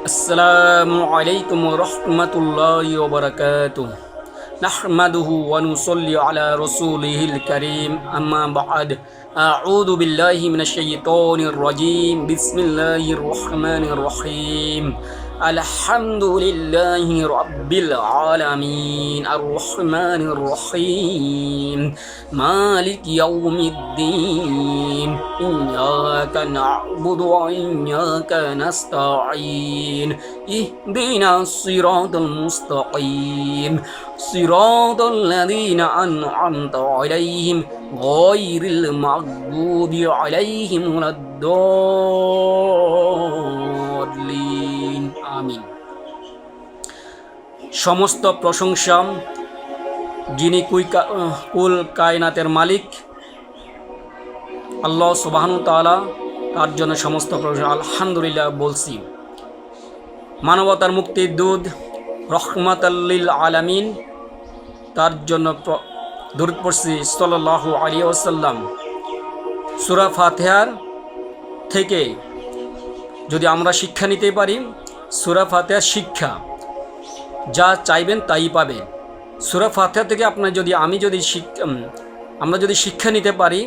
السلام عليكم ورحمة الله وبركاته. نحمده ونصلي على رسوله الكريم. أما بعد، أعوذ بالله من الشيطان الرجيم. بسم الله الرحمن الرحيم. الحمد لله رب العالمين الرحمن الرحيم مالك يوم الدين. إياك نعبد وإياك نستعين. اهدنا الصراط المستقيم صراط الذين أنعمت عليهم غير المغضوب عليهم ولا الضالين. আমিন। সমস্ত প্রশংসা যিনি কুল কায়নাতের মালিক আল্লাহ সুবহানাহু ওয়া তাআলা, তার জন্য সমস্ত প্রশংসা আলহামদুলিল্লাহ বলছি। মানবতার মুক্তির দূত রহমাতাল লিল আলামিন, তার জন্য দরুদ পড়ছি সাল্লাল্লাহু আলাইহি ওয়াসাল্লাম। সূরা ফাতিহার থেকে যদি আমরা শিক্ষা নিতে পারি, সূরা ফাতিহার শিক্ষা যা চাইবেন তাই পাবেন। সূরা ফাতিহা থেকে আমরা যদি শিক্ষা নিতে পারি,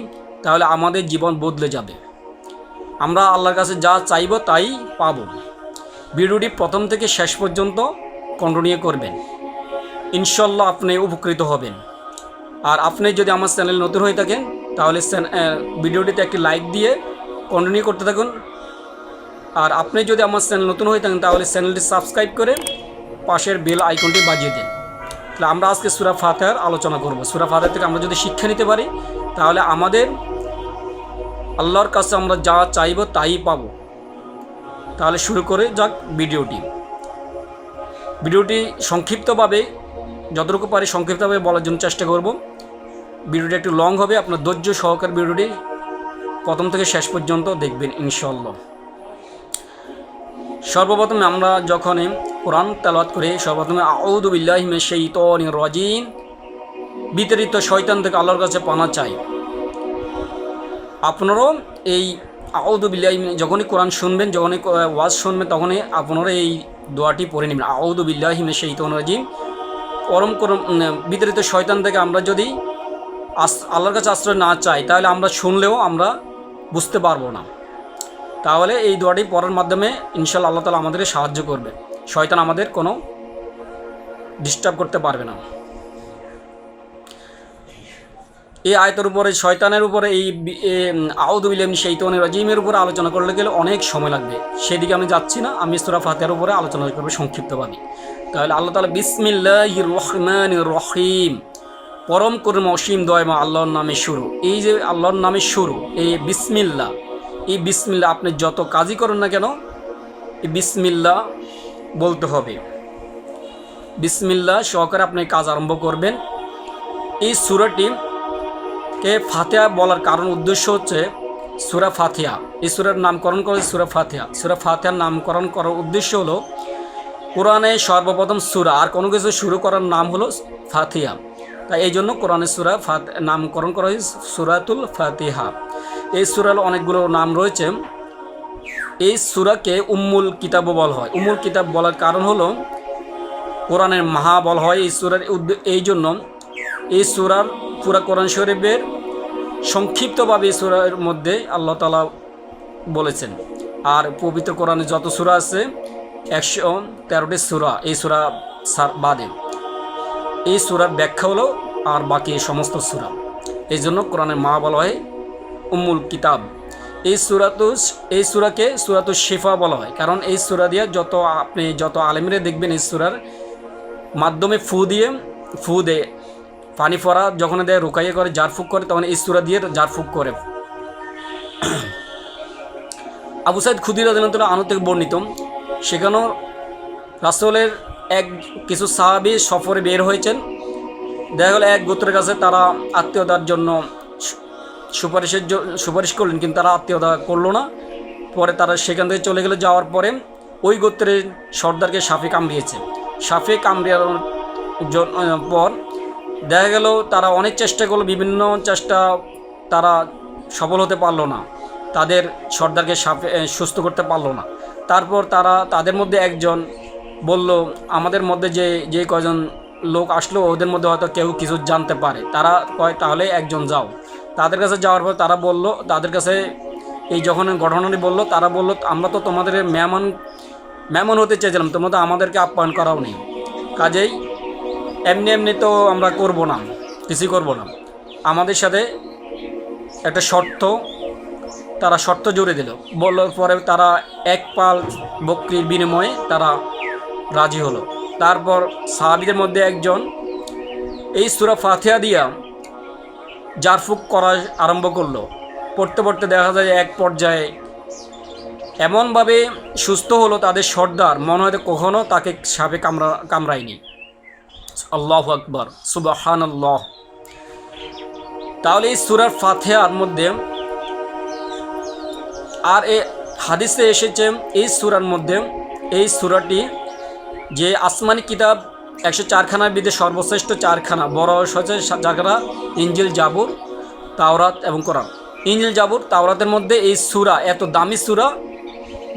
তাহলে আমাদের জীবন বদলে যাবে। আমরা আল্লাহর কাছে যা চাইব তাই পাব। ভিডিওটি প্রথম থেকে শেষ পর্যন্ত কন্টিনিউ করবেন, ইনশাল্লাহ আপনি উপকৃত হবেন। আর আপনি যদি আমার চ্যানেল নতুন হয়ে থাকেন, তাহলে ভিডিওটিতে একটি লাইক দিয়ে কন্টিনিউ করতে থাকুন। আর আপনি যদি আমার চ্যানেল নতুন হয়ে থাকেন, তাহলে চ্যানেলটি সাবস্ক্রাইব করে পাশের বেল আইকনটি বাজিয়ে দেন। তাহলে আমরা আজকে সূরা ফাতিহার আলোচনা করব। সূরা ফাতিহা থেকে আমরা যদি শিক্ষা নিতে পারি, তাহলে আমাদের আল্লাহর কাছে আমরা যা চাইব তাই পাব। তাহলে শুরু করে যাক ভিডিওটি সংক্ষিপ্তভাবে, যতটুকু পারি সংক্ষিপ্তভাবে বলার জন্য চেষ্টা করব। ভিডিওটি একটু লং হবে, আপনার ধৈর্য সহকারে ভিডিওটি প্রথম থেকে শেষ পর্যন্ত দেখবেন ইনশাআল্লাহ। সর্বপ্রথমে আমরা যখন কোরআন তেলাওয়াত করি, সর্বপ্রথমে আউযু বিল্লাহি মিনাশ শাইতানির রাজিম, বিতাড়িত শয়তান থেকে আল্লাহর কাছে পানা চাই। আপনারাও এই আউযু বিল্লাহি, যখনই কোরআন শুনবেন, যখনই ওয়াজ শুনবেন, তখনই আপনারা এই দোয়াটি পড়ে নেবেন, আউযু বিল্লাহি মিনাশ শাইতানির রাজিম। বিতাড়িত শয়তান থেকে আমরা যদি আল্লাহর কাছে আশ্রয় না চাই, তাহলে আমরা শুনলেও আমরা বুঝতে পারবো না। তাহলে এই দোয়াটি পড়ার মাধ্যমে ইনশাআল্লাহ আল্লাহ তাআলা আমাদের সাহায্য করবে, শয়তান আমাদের কোনো ডিস্টার্ব করতে পারবে না। এই আয়াতের উপরে, শয়তানের উপরে, এই আউযু বিল্লাহি মিনাশ শাইতানির রাজিমের উপরে আলোচনা করলে গেলে অনেক সময় লাগবে, সেদিকে আমি যাচ্ছি না। আমি সূরা ফাতিহার উপরে আলোচনা করব সংক্ষিপ্তভাবে। তাহলে আল্লাহ তাআলা বিসমিল্লাহির রহমানির রহিম, পরম করুণা অসীম দয়াময় আল্লাহর নামে শুরু। এই যে আল্লাহর নামে শুরু, এই বিসমিল্লাহ, এই বিসমিল্লাহ আপনি যত কাজই করেন না কেন, এই বিসমিল্লাহ বলতে হবে। বিসমিল্লাহ সহকারে আপনি কাজ আরম্ভ করবেন। এই সূরাটিকে ফাতিহা বলার কারণ, উদ্দেশ্য হচ্ছে সূরা ফাতিহা, এই সূরার নামকরণ করে সূরা ফাতিহা। সূরা ফাতিহার নামকরণ করার উদ্দেশ্য হলো, কোরআনে সর্বপ্রথম সূরা আর কোনো কিছু শুরু করার নাম হলো ফাতিহা। তাই এই জন্য কোরআনের সূরা নামকরণ করা হয়েছে সূরাতুল ফাতিহা। এই সূরার অনেকগুলো নাম রয়েছে। এই সূরাকে উম্মুল কিতাবও বলা হয়। উম্মুল কিতাব বলার কারণ হলো, কোরআনের মাহা বলা হয় এই সূরার। এই জন্য এই সূরার পুরা কোরআন শরীফের সংক্ষিপ্তভাবে এই সূরার মধ্যে আল্লাহ তাআলা বলেছেন। আর পবিত্র কোরআনে যত সূরা আছে 113টি সূরা, এই সূরা বাদে এই সূরার ব্যাখ্যা হলো আর বাকি সমস্ত সূরা। এই জন্য কোরআনের মা বলা হয় উম্মুল কিতাব। এই সূরাকে সূরাতুশ শিফা বলা হয়, কারণ এই সূরা দিয়ে যত আলেমরে দেখবেন, এই সূরার মাধ্যমে ফু দিয়ে পানি ফোরা যখন দেয়, রুকাইয়া করে, জারফুক করে, তখন এই সূরা দিয়ে জারফুক করে। আবু সাঈদ খুদরি রাদিয়াল্লাহু তাআলা আনহু থেকে বর্ণিত, সেখানেও রাসূলের কিছু সাহাবী সফরে বের হয়েছেন। দেখা গেল এক গোত্রের কাছে তারা আত্মীয়তার জন্য সুপারিশ করলেন, কিন্তু তারা আত্মীয়তা করলো না। পরে তারা সেখান থেকে চলে গেল। যাওয়ার পরে ওই গোত্রের সর্দারকে সাপে কামড়িয়েছে। সাপে কামড়ানোর পর দেখা গেল তারা অনেক চেষ্টা করলো, বিভিন্ন চেষ্টা, তারা সফল হতে পারলো না। তাদের সর্দারকে সুস্থ করতে পারলো না। তারপর তাদের মধ্যে একজন বলল, আমাদের মধ্যে যে কয়জন লোক আসলো ওদের মধ্যে হয়তো কেউ কিছু জানতে পারে। তারা কয় তাহলে একজন যাও। তাদের কাছে যাওয়ার পর তারা বলল, তাদের কাছে এই যখন ঘটনাটি বলল, তারা বলল, আমরা তো তোমাদের মেহমান হতে চেয়েছিলাম, তোমরা তো আমাদেরকে আপ্যায়ন করাও নেই, কাজেই এমনি এমনি তো আমরা করব না, কিছুই করব না। আমাদের সাথে একটা তারা শর্ত জুড়ে দিল। বলার পরে তারা এক পাল বকরির বিনিময়ে তারা রাজি হলো। তারপর সাহাবীদের মধ্যে একজন এই সূরা ফাতিহা দিয়া জারফুক করা আরম্ভ করলো। পড়তে পড়তে দেখা যায় এক পর্যায়ে এমনভাবে সুস্থ হলো তাদের সর্দার, মনে হয় কখনো তাকে সাপে কামড়ায়নি। আল্লাহু আকবার, সুবহানাল্লাহ। তাহলে এই সূরা ফাতিহার মধ্যে আর এই হাদিসে এসেছে এই সূরার মধ্যে, এই সূরাটি যে আসমানি কিতাব 104খানার ভিতরে সর্বশ্রেষ্ঠ 4খানা বড় হচ্ছে, যারা ইনজিল, জাবুর, তাওরাত এবং কোরআন। ইনজিল, জাবুর, তাওরাতের মধ্যে এই সূরা, এত দামি সূরা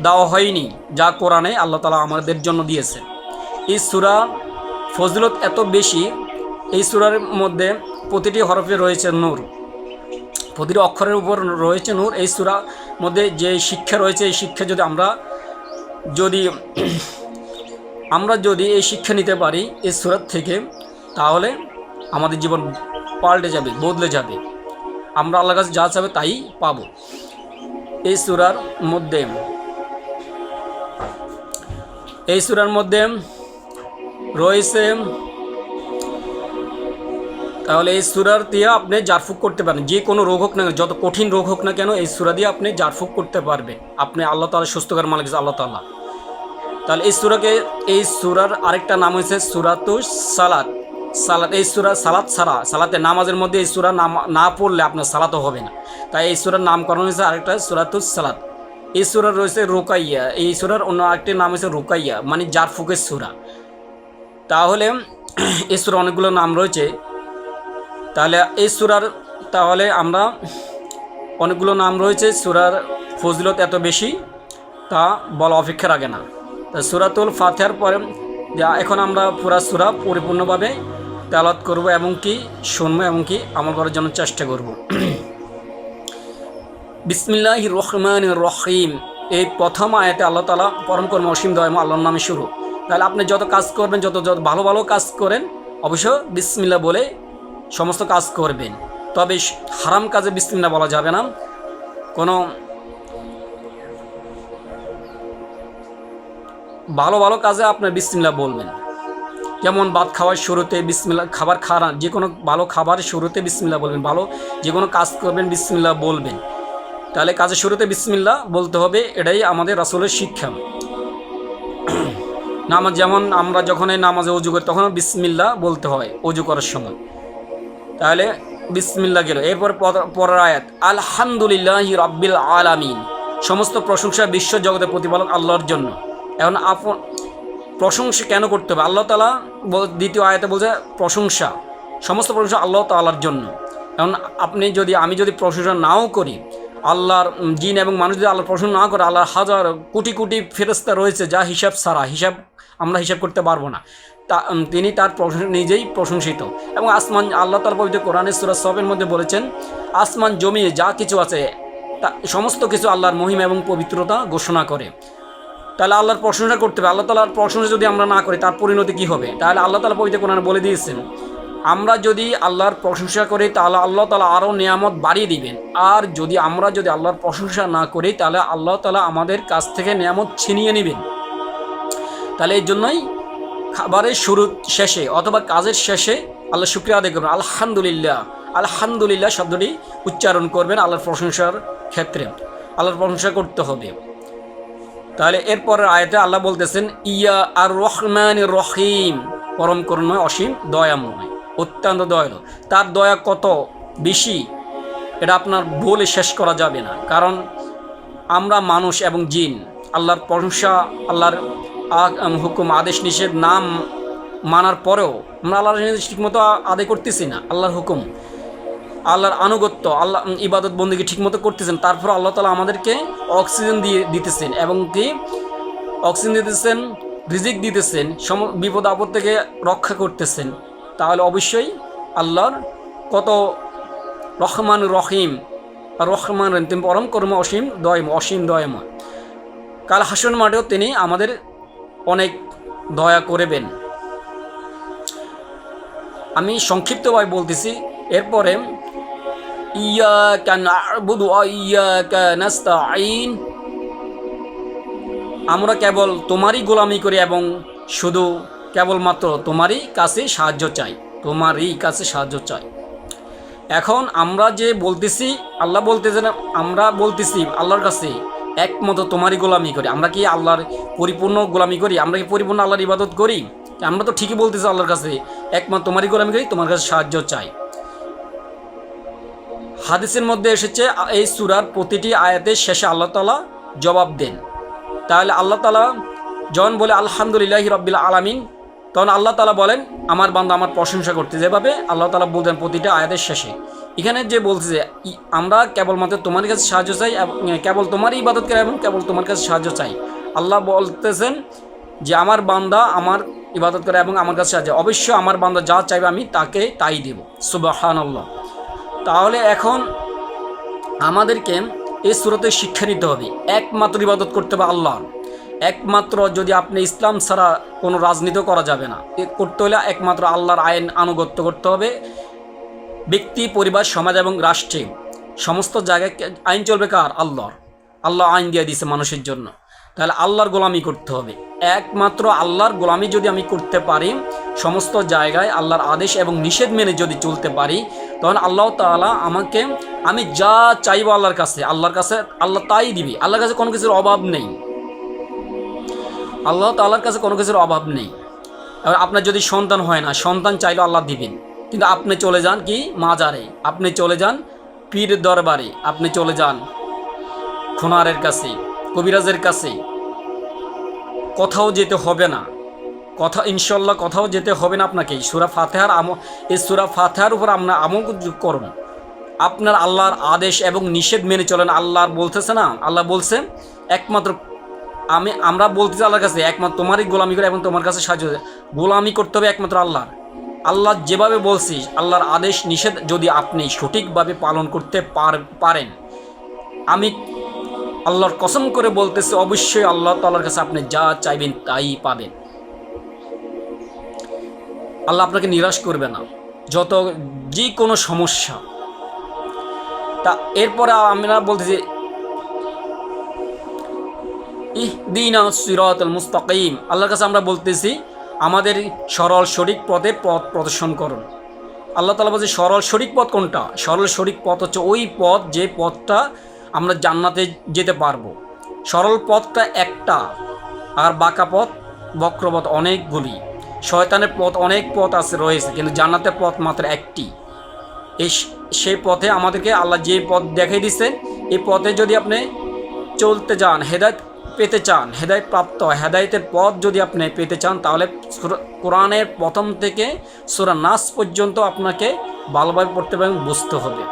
দেওয়া হয়নি যা কোরআনে আল্লাহ তাআলা আমাদের জন্য দিয়েছে। এই সূরা ফজিলত এত বেশি, এই সূরার মধ্যে প্রতিটি হরফে রয়েছে নূর, প্রতিটি অক্ষরের উপর রয়েছে নূর। এই সূরার মধ্যে যে শিক্ষা রয়েছে, এই শিক্ষা যদি আমরা যদি এই শিক্ষা নিতে পারি এই সূরা থেকে, তাহলে আমাদের জীবন পাল্টে যাবে, বদলে যাবে। আমরা আল্লাহর কাছে যা চাবে তাই পাবো। এই সূরার মধ্যে রয়েছে, তাহলে এই সূরার দিয়ে আপনি জারফুক করতে পারেন। যে কোনো রোগ হোক না, যত কঠিন রোগ হোক না কেন, এই সূরা দিয়ে আপনি জারফুক করতে পারবেন। আপনি আল্লাহ তাআলা সুস্থকার মালিক আল্লাহ তাআলা। তাহলে এই সূরার আরেকটা নাম হয়েছে সূরাতুস সালাত। এই সূরা সালাত ছাড়া, সালাতে নামাজের মধ্যে এই সূরা না পড়লে আপনার সালাতও হবে না। তাই এই সূরার নামকরণ হয়েছে আরেকটা সূরাতুস সালাত। এই সূরার রয়েছে রুকাইয়া, এই সূরার অন্য আরেকটি নাম হয়েছে রুকাইয়া, মানে জারফুকের সূরা। তাহলে এই সূরার অনেকগুলো নাম রয়েছে। তাহলে এই সূরার আমরা অনেকগুলো নাম রয়েছে, সূরার ফজিলত এত বেশি তা বলা অপেক্ষা রাখে না। তা সূরাতুল ফাতিহার পরে এখন আমরা পুরা সূরা পরিপূর্ণভাবে তেলাওয়াত করব এবং কি শুনবো এবং কি আমল করার জন্য চেষ্টা করব। বিসমিল্লাহির রহমানির রহিম, এই প্রথম আয়াতে আল্লাহ তাআলা পরম করুণা অসীম দয়াময় আল্লাহর নামে শুরু। তাহলে আপনি যত কাজ করবেন, যত ভালো ভালো কাজ করেন, অবশ্য বিসমিল্লাহ বলে সমস্ত কাজ করবেন। তবে হারাম কাজে বিসমিল্লাহ বলা যাবে না। কোনো ভালো ভালো কাজে আপনার বিসমিল্লাহ বলবেন। যেমন ভাত খাওয়ার শুরুতে বিসমিল্লাহ, খাবার খাওয়া, যে কোনো ভালো খাবারের শুরুতে বিসমিল্লাহ বলবেন। ভালো যে কোনো কাজ করবেন বিসমিল্লাহ বলবেন। তাহলে কাজের শুরুতে বিসমিল্লাহ বলতে হবে, এটাই আমাদের রাসূলের শিক্ষা। নামাজ, যেমন আমরা যখন এই নামাজে ওযু করি তখন বিসমিল্লাহ বলতে হয় ওযু করার সময়। তাহলে বিসমিল্লাহ গেল। এরপর পরের আয়াত, আলহামদুলিল্লাহি রাব্বিল আলামিন, সমস্ত প্রশংসা বিশ্ব জগতের প্রতিপালক আল্লাহর জন্য। এখন প্রশংসা কেন করতে হবে? আল্লাহ তাআলা দ্বিতীয় আয়াতে বলছে প্রশংসা, সমস্ত প্রশংসা আল্লাহ তাআলার জন্য। এখন আমি যদি প্রশংসা নাও করি, আল্লাহর জিন এবং মানুষ যদি আল্লাহর প্রশংসা না করে, আল্লাহর হাজার কোটি কোটি ফেরেশতা রয়েছে যা আমরা হিসাব করতে পারবো না। তিনি তার নিজেই প্রশংসিত। এবং আসমান, আল্লাহ তাআলা পবিত্র কোরআনে সূরা সফের মধ্যে বলেছেন, আসমান জমি যা কিছু আছে সমস্ত কিছু আল্লাহর মহিমা এবং পবিত্রতা ঘোষণা করে। তাহলে আল্লাহর প্রশংসা করতে হবে। আল্লাহ তাআলার প্রশংসা যদি আমরা না করি, তার পরিণতি কী হবে? তাহলে আল্লাহ তাআলা পবিত্র কোরআনে বলে দিয়েছেন, আমরা যদি আল্লাহর প্রশংসা করি তাহলে আল্লাহ তাআলা আরও নিয়ামত বাড়িয়ে দিবেন। আর আমরা যদি আল্লাহর প্রশংসা না করি, তাহলে আল্লাহ তাআলা আমাদের কাছ থেকে নিয়ামত ছিনিয়ে নেবেন। তাহলে এই জন্যই খাবারের শুরু শেষে অথবা কাজের শেষে আল্লাহ শুকরিয়া আদায় করবেন। আলহামদুলিল্লাহ শব্দটি উচ্চারণ করবেন আল্লাহর প্রশংসার ক্ষেত্রে। আল্লাহর প্রশংসা করতে হবে। তাহলে এরপরের আয়াতে আল্লাহ বলতেছেন, ইয়া আর রহমানির রহিম, পরম করুণাময় অসীম দয়াময়, অত্যন্ত দয়ালু। তার দয়া কত বেশি এটা আপনার বলে শেষ করা যাবে না। কারণ আমরা মানুষ এবং জিন, আল্লাহর প্রশংসা, আল্লাহর হুকুম আদেশ নিষেধ নাম মানার পরেও আমরা আল্লাহর ঠিকমতো আদায় করতেছি না। আল্লাহর হুকুম, আল্লাহর আনুগত্য, আল্লাহ ইবাদত বন্দেগী ঠিকমতো করতেছেন, তারপর আল্লাহ তাআলা আমাদেরকে অক্সিজেন দিতেছেন এবং কি অক্সিজেন দিতেছেন, রিজিক দিতেছেন, বিপদ আপদ থেকে রক্ষা করতেছেন, তাহলে অবশ্যই আল্লাহর কত রহমান রহিম, আর রহমান রহিম তিনি পরম কর্ম অসীম দয়াময়। কাল হাসন মাঠেও তিনি আমাদের অনেক দয়া করবেন। আমি সংক্ষিপ্তভাবে বলতেছি। এরপরে ইয়াকা না'বুদু ওয়া ইয়াকা নাস্তাঈন, আমরা কেবল তোমারই গোলামি করি এবং শুধু কেবলমাত্র তোমারই কাছে সাহায্য চাই, তোমারই কাছে সাহায্য চাই। এখন আমরা যে বলতেছি, আল্লাহ বলতেছেন, আমরা বলতেছি আল্লাহর কাছে একমাত্র তোমারই গোলামি করি। আমরা কি আল্লাহর পরিপূর্ণ গোলামি করি? আমরা কি পরিপূর্ণ আল্লাহর ইবাদত করি? আমরা তো ঠিকই বলতেছি আল্লাহর কাছে একমাত্র তোমারই গোলামি করি, তোমার কাছে সাহায্য চাই। হাদিসের মধ্যে এসেছে এই সূরার প্রতিটি আয়াতের শেষে আল্লাহ তাআলা জবাব দেন। তাহলে আল্লাহ তাআলা যখন বলে আলহামদুলিল্লাহি রাব্বিল আলামিন, তখন আল্লাহ তাআলা বলেন আমার বান্দা আমার প্রশংসা করতে, যেভাবে আল্লাহ তাআলা বলতেন প্রতিটা আয়াতের শেষে। এখানে যে বলছে যে আমরা কেবলমাত্র তোমার কাছে সাহায্য চাই, কেবল তোমারই ইবাদত করি এবং কেবল তোমার কাছে সাহায্য চাই। আল্লাহ বলতেছেন যে আমার বান্দা আমার ইবাদত করে এবং আমার কাছে সাহায্য, অবশ্যই আমার বান্দা যা চাইবে আমি তাকে তাই দেব। সুবহানাল্লাহ। তাহলে এখন আমাদেরকে এই সূরাতে শিক্ষা নিতে হবে একমাত্র ইবাদত করতে হবে আল্লাহর। একমাত্র, যদি আপনি ইসলাম ছাড়া কোনো রাজনীতি করা যাবে না, করতে হলে একমাত্র আল্লাহর আইন আনুগত্য করতে হবে। ব্যক্তি, পরিবার, সমাজ এবং রাষ্ট্রে সমস্ত জায়গায় আইন চলবে কার? আল্লাহর। আল্লাহ আইন দিয়ে দিয়েছে মানুষের জন্য। তাহলে আল্লাহর গোলামি করতে হবে। একমাত্র আল্লাহর গোলামি যদি আমি করতে পারি, সমস্ত জায়গায় আল্লাহর আদেশ এবং নিষেধ মেনে যদি চলতে পারি, তখন আল্লাহ তাআলা আমাকে, আমি যা চাইবো আল্লাহর কাছে আল্লাহ তাই দিবি। আল্লাহর কাছে কোনো কিছুর অভাব নেই। আল্লাহ তাআলার কাছে কোনো কিছুর অভাব নেই। এবার আপনার যদি সন্তান হয় না, সন্তান চাইলেও আল্লাহ দিবেন, কিন্তু আপনি চলে যান কি মাজারে, আপনি চলে যান পীর দরবারে, আপনি চলে যান খুনারের কাছে, কবিরাজের কাছে, কোথাও যেতে হবে না। ইনশাল্লাহ কোথাও যেতে হবে না আপনাকে। এই সূরা ফাতিহার উপর আমরা আমল করুন। আপনার আল্লাহর আদেশ এবং নিষেধ মেনে চলেন। আল্লাহর বলতেছে না, আল্লাহ বলছে একমাত্র আমরা বলতেছি আল্লাহর কাছে একমাত্র তোমারই গোলামি করে এবং তোমার কাছে সাহায্য, গোলামি করতে হবে একমাত্র আল্লাহর। আল্লাহ যেভাবে বলছি, আল্লাহর আদেশ নিষেধ যদি আপনি সঠিকভাবে পালন করতে পারেন, আমি আল্লাহর কসম করে বলতেছি অবশ্যই আল্লাহ তাআলার কাছে আপনি যা চাইবেন তাই পাবেন। আল্লাহ আপনাকে নিরাশ করবে না, যে কোনো সমস্যা। তা এরপরে আমরা বলতেছি ইহদিনাস সিরাতাল মুস্তাকিম, আল্লাহর কাছে আমরা বলতেছি আমাদের সরল সঠিক পথে পথ প্রদর্শন করুন। আল্লাহ তাআলা বলছে সরল সঠিক পথ কোনটা? সরল সঠিক পথ হচ্ছে ওই পথ যে পথটা আমরা জান্নাতে যেতে পারবো। সরল পথটা একটা, আর বাঁকা পথ, বক্রপথ অনেকগুলি। শয়তানের পথ অনেক পথ রয়েছে, কিন্তু জান্নাতের পথ মাত্র একটি। সেই পথে আমাদেরকে আল্লাহ যে পথ দেখিয়ে দিচ্ছেন, এই পথে যদি আপনি চলতে যান, হেদায়েত পেতে চান, হেদায়েত প্রাপ্ত হেদায়েতের পথ যদি আপনি পেতে চান, তাহলে কোরআনের প্রথম থেকে সূরা নাস পর্যন্ত আপনাকে ভালোভাবে পড়তে এবং বুঝতে হবে।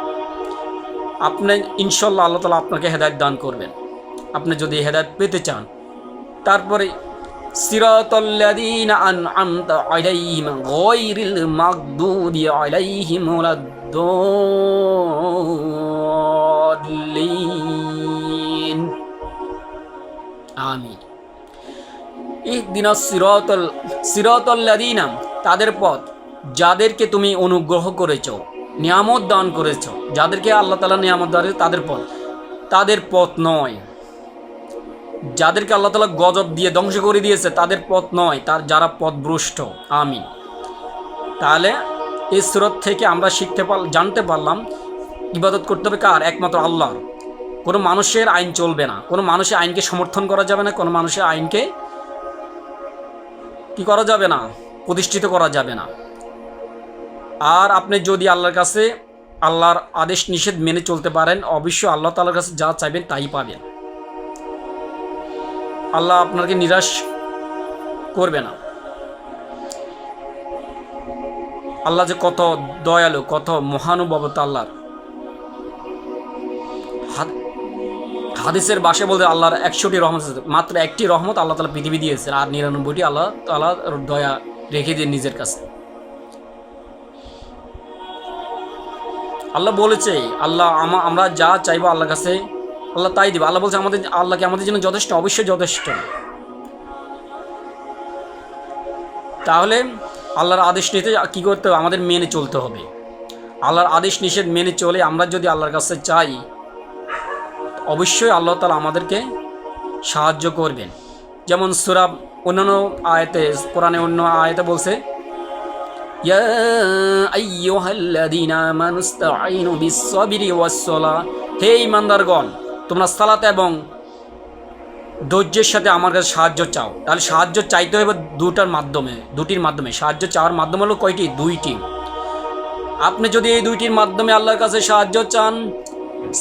আপনি ইনশাল্লাহ আল্লাহ তাআলা আপনাকে হেদায়েত দান করবেন, আপনি যদি হেদায়েত পেতে চান। তারপরে সিরাতাল্লাযীনা আন'আমতা আলাইহিম গায়রিল মাগদুবি আলাইহিম ওয়ালাদ-দাল্লিন। আমিন। ইহদিনাস সিরাতাল্লাযীনা, তাদের পথ যাদেরকে তুমি অনুগ্রহ করেছো, নিয়ামত দান করেছো, যাদেরকে আল্লাহ তাআলা নিয়ামত দান করেছে তাদের পথ নয়। যাদেরকে আল্লাহ তাআলা গজব দিয়ে ধ্বংস করে দিয়েছে তাদের পথ নয়, যারা পথভ্রষ্ট। আমিন। তাহলে এই সূরা থেকে আমরা জানতে পারলাম ইবাদত করতে হবে কার? একমাত্র আল্লাহর। কোনো মানুষের আইন চলবে না, কোনো মানুষের আইনকে সমর্থন করা যাবে না, কোনো মানুষের আইনকে কি করা যাবে না, প্রতিষ্ঠিত করা যাবে না। আর আপনি যদি আল্লাহর কাছে আল্লাহর আদেশ নিষেধ মেনে চলতে পারেন, অবশ্যই আল্লাহ তাআলার কাছে যা চাইবেন তাই পাবেন। আল্লাহ আপনাকে নিরাশ করবে না। আল্লাহ যে কত দয়ালু, কত মহানুভবতা আল্লাহর। হাদিসের বাসে বলতে আল্লাহর 100টি রহমত আছে, মাত্র একটি রহমত আল্লাহ তাআলা পৃথিবী দিয়েছেন, আর 99টি আল্লাহ তাআলা দয়া রেখে দিয়ে নিজের কাছে। আল্লাহ বলেছে, আল্লাহ আমরা যা চাইবো আল্লাহর কাছে আল্লাহ তাই দিবে। আল্লাহ বলছে আল্লাহকে আমাদের জন্য যথেষ্ট, অবশ্যই যথেষ্ট। তাহলে আল্লাহর আদেশ নিতে কী করতে হবে? আমাদের মেনে চলতে হবে। আল্লাহর আদেশ নিষেধ মেনে চলে আমরা যদি আল্লাহর কাছে চাই, অবশ্যই আল্লাহ তাআলা আমাদেরকে সাহায্য করবেন। যেমন সূরা অন্যান্য আয়াতে, কোরআনে অন্য আয়াতে বলছে, ইয়া আইয়ুহাল্লাযীনা আমানুস্তাঈনু বিস-সাবরি ওয়াস-সালাহ, হে ঈমানদারগণ তোমরা সালাত এবং ধৈর্যের সাথে আমার কাছে সাহায্য চাও। তাহলে সাহায্য চাইতে হবে দুটির মাধ্যমে। সাহায্য চাওয়ার মাধ্যম হলো কয়টি? দুইটি। আপনি যদি এই দুইটির মাধ্যমে আল্লাহর কাছে সাহায্য চান,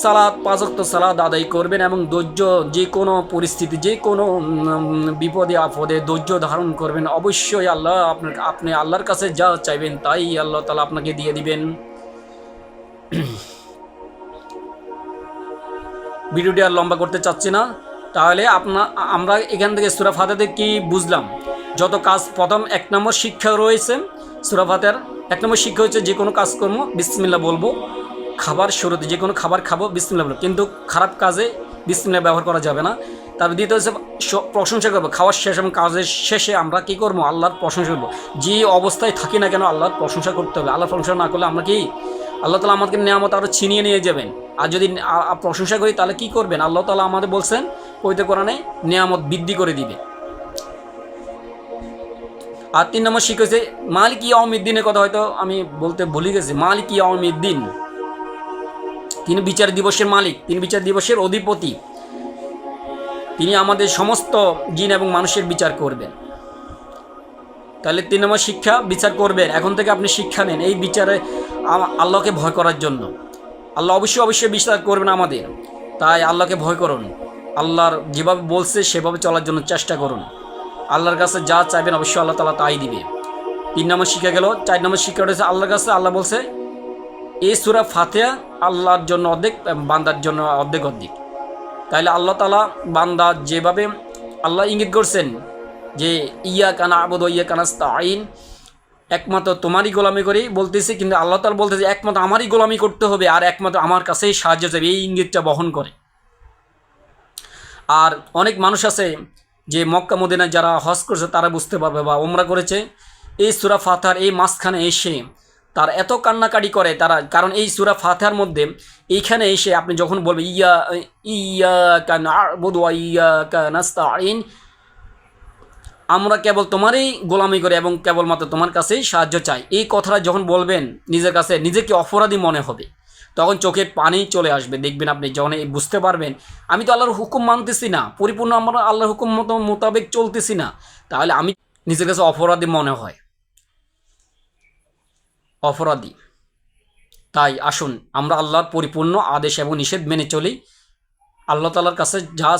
সালাত 5 ওয়াক্ত সালাত আদায় করবেন এবং ধৈর্য, যে কোনো পরিস্থিতি, যে কোনো বিপদে আপদে ধৈর্য ধারণ করবেন, অবশ্যই আপনি আল্লাহর কাছে যা চাইবেন তাই আল্লাহ তাআলা আপনাকে দিয়ে দিবেন। ভিডিওটি আর লম্বা করতে চাচ্ছি না। তাহলে আমরা এখান থেকে সূরা ফাতিহাতে কি বুঝলাম? যত কাজ, প্রথম 1 নম্বর শিক্ষা রয়েছে সূরা ফাতিহার। 1 নম্বর শিক্ষা হচ্ছে যে কোনো কাজকর্ম বিসমিল্লাহ বলবো। খাবার শুরুতে যে কোনো খাবার খাবো বিসমিল্লাহ বলবো, কিন্তু খারাপ কাজে বিসমিল্লাহ ব্যবহার করা যাবে না। তারপর দ্বিতীয় হচ্ছে প্রশংসা করবো। খাওয়ার শেষ এবং কাজের শেষে আমরা কী করবো? আল্লাহর প্রশংসা করবো। যে অবস্থায় থাকি না কেন আল্লাহর প্রশংসা করতে হবে। আল্লাহর প্রশংসা না করলে আমরা কি, আল্লাহ তাআলা আমাদেরকে নিয়ামত আরও ছিনিয়ে নিয়ে যাবেন। আর যদি প্রশংসা করি তাহলে কি করবেন? আল্লাহ তাআলা আমাদের বলছেন পবিত্র কোরআনে, নিয়ামত বৃদ্ধি করে দিবে। আর 3 নম্বর শিক্ষা হচ্ছে মালিক ইয়াউমিদ্দিনের কথা হয়তো আমি বলতে ভুলে গেছি। মালিক ইয়াউমিদ্দিন, তিনি বিচার দিবসের মালিক, তিনি বিচার দিবসের অধিপতি। তিনি আমাদের সমস্ত জিন এবং মানুষের বিচার করবেন। তাহলে 3 নম্বর শিক্ষা, বিচার করবেন। এখন থেকে আপনি শিক্ষা নেন এই বিচারে আল্লাহকে ভয় করার জন্য। আল্লাহ অবশ্যই বিচার করবেন আমাদের, তাই আল্লাহকে ভয় করুন। আল্লাহর যেভাবে বলছে সেভাবে চলার জন্য চেষ্টা করুন। আল্লাহর কাছে যা চাইবেন অবশ্যই আল্লাহ তাআলা তাই দিবে। 3 নম্বর শিক্ষা গেল। 4 নম্বর শিক্ষা রয়েছে আল্লাহর কাছে। আল্লাহ বলছে এই সূরা ফাতিহা আল্লাহর জন্য অর্ধেক, বান্দার জন্য অর্ধেক। তাইলে আল্লাহ তাআলা বান্দা যেভাবে আল্লাহ ইঙ্গিত করছেন যে ইয়াকা না'বুদু ওয়া ইয়াকা নাস্তাঈন, একমাত্র তোমারই গোলামি করি বলতেছি, কিন্তু আল্লাহ তাআলা বলতেছে একমাত্র আমারই গোলামি করতে হবে আর একমাত্র আমার কাছেই সাহায্য চাইবে, এই ইঙ্গিতটা বহন করে। আর অনেক মানুষ আছে যে মক্কা মদিনায় যারা হজ করেছে তারা বুঝতে পারবে, বা ওমরা করেছে, এই সূরা ফাতিহার এই মাঝখানে এসে তার এত কান্নাকাটি করে তারা, কারণ এই সূরা ফাতিহার মধ্যে এইখানে এসে আপনি যখন বলবে ইয়াকা না'বুদু ওয়া ইয়াকা নাস্তাঈন, আমরা কেবল তোমারই গোলামি করি এবং কেবলমাত্র তোমার কাছেই সাহায্য চাই, এই কথাটা যখন বলবেন নিজের কাছে, নিজেকে অপরাধী মনে হবে, তখন চোখের পানি চলে আসবে। দেখবেন আপনি যখন বুঝতে পারবেন আমি তো আল্লাহর হুকুম মানতেছি না, পরিপূর্ণ আমরা আল্লাহর হুকুম মোতাবেক চলতেছি না, তাহলে আমি নিজের কাছে অপরাধী মনে হয়, অপরাধী। তাই আসুন আমরা আল্লাহর পরিপূর্ণ আদেশ এবং নিষেধ মেনে চলি। আল্লাহ তাআলার কাছে যা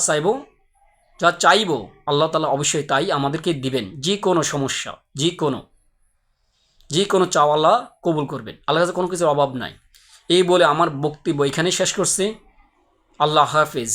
চাইব আল্লাহ তাআলা অবশ্যই তাই আমাদেরকে দিবেন। যে কোনো সমস্যা, যে কোনো চাওয়া আল্লাহ কবুল করবেন। আল্লাহর কাছে কোনো কিছুর অভাব নাই। এই বলে আমার বক্তব্য এখানেই শেষ করছি। আল্লাহ হাফিজ।